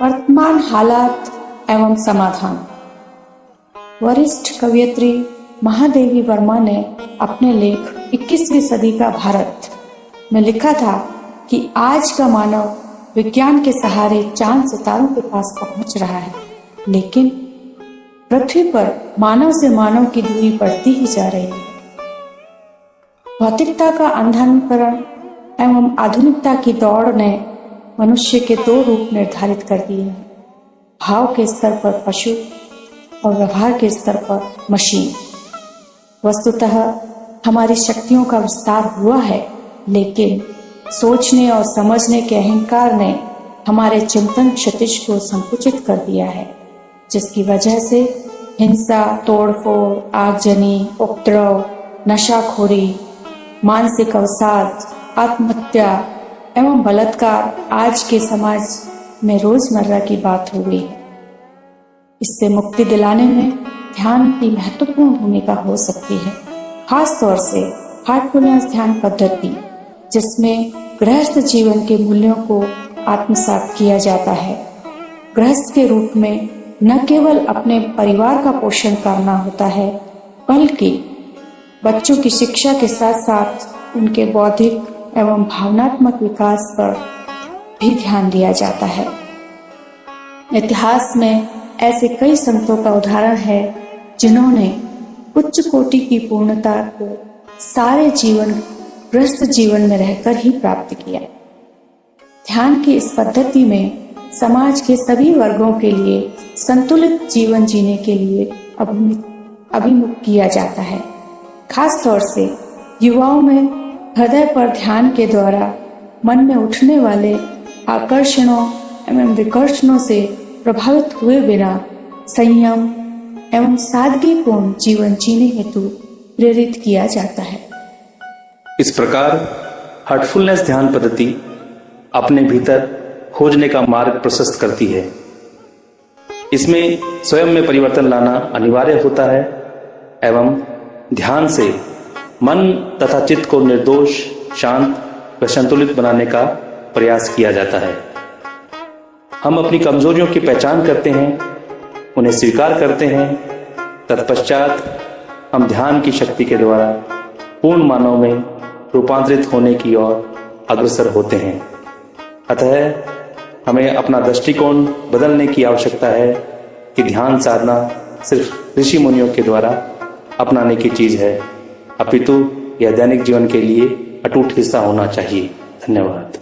वर्तमान हालात एवं समाधान। वरिष्ठ कवयित्री महादेवी वर्मा ने अपने लेख 21वीं सदी का भारत में लिखा था कि आज का मानव विज्ञान के सहारे चांद सितारों के पास पहुंच रहा है, लेकिन पृथ्वी पर मानव से मानव की दूरी बढ़ती ही जा रही है। भौतिकता का अंधानुकरण एवं आधुनिकता की दौड़ ने मनुष्य के दो रूप निर्धारित कर दिए हैं, भाव के स्तर पर पशु और व्यवहार के स्तर पर मशीन। वस्तुतः हमारी शक्तियों का विस्तार हुआ है, लेकिन सोचने और समझने के अहंकार ने हमारे चिंतन क्षितिज को संकुचित कर दिया है, जिसकी वजह से हिंसा, तोड़फोड़, आगजनी, उपद्रव, नशाखोरी, मानसिक अवसाद, आत्महत्या एवं बलात्कार आज के समाज में रोजमर्रा की बात हो गई है। इससे मुक्ति दिलाने में ध्यान की महत्वपूर्ण भूमिका हो सकती है, खास तौर से हार्टफुलनेस ध्यान पद्धति, जिसमें गृहस्थ जीवन के मूल्यों को आत्मसात किया जाता है। गृहस्थ के रूप में न केवल अपने परिवार का पोषण करना होता है, बल्कि बच्चों की शिक्षा के साथ साथ उनके बौद्धिक एवं भावनात्मक विकास पर भी ध्यान दिया जाता है। इतिहास में ऐसे कई संतों का उदाहरण है जिन्होंने उच्च कोटि की पूर्णता को सारे जीवन गृहस्थ जीवन में रहकर ही प्राप्त किया। ध्यान की इस पद्धति में समाज के सभी वर्गों के लिए संतुलित जीवन जीने के लिए अभिमुख किया जाता है। खास तौर से युवाओं में हृदय पर ध्यान के द्वारा मन में उठने वाले आकर्षणों एवं विकर्षणों से प्रभावित हुए बिना संयम एवं सादगीपूर्ण जीवन जीने हेतु प्रेरित किया जाता है। इस प्रकार हार्टफुलनेस ध्यान पद्धति अपने भीतर खोजने का मार्ग प्रशस्त करती है। इसमें स्वयं में परिवर्तन लाना अनिवार्य होता है एवं ध्यान से मन तथा चित्त को निर्दोष, शांत व संतुलित बनाने का प्रयास किया जाता है। हम अपनी कमजोरियों की पहचान करते हैं, उन्हें स्वीकार करते हैं, तत्पश्चात हम ध्यान की शक्ति के द्वारा पूर्ण मानव में रूपांतरित होने की ओर अग्रसर होते हैं। अतः हमें अपना दृष्टिकोण बदलने की आवश्यकता है कि ध्यान साधना सिर्फ ऋषि मुनियों के द्वारा अपनाने की चीज है, अपितु यह दैनिक जीवन के लिए अटूट हिस्सा होना चाहिए। धन्यवाद।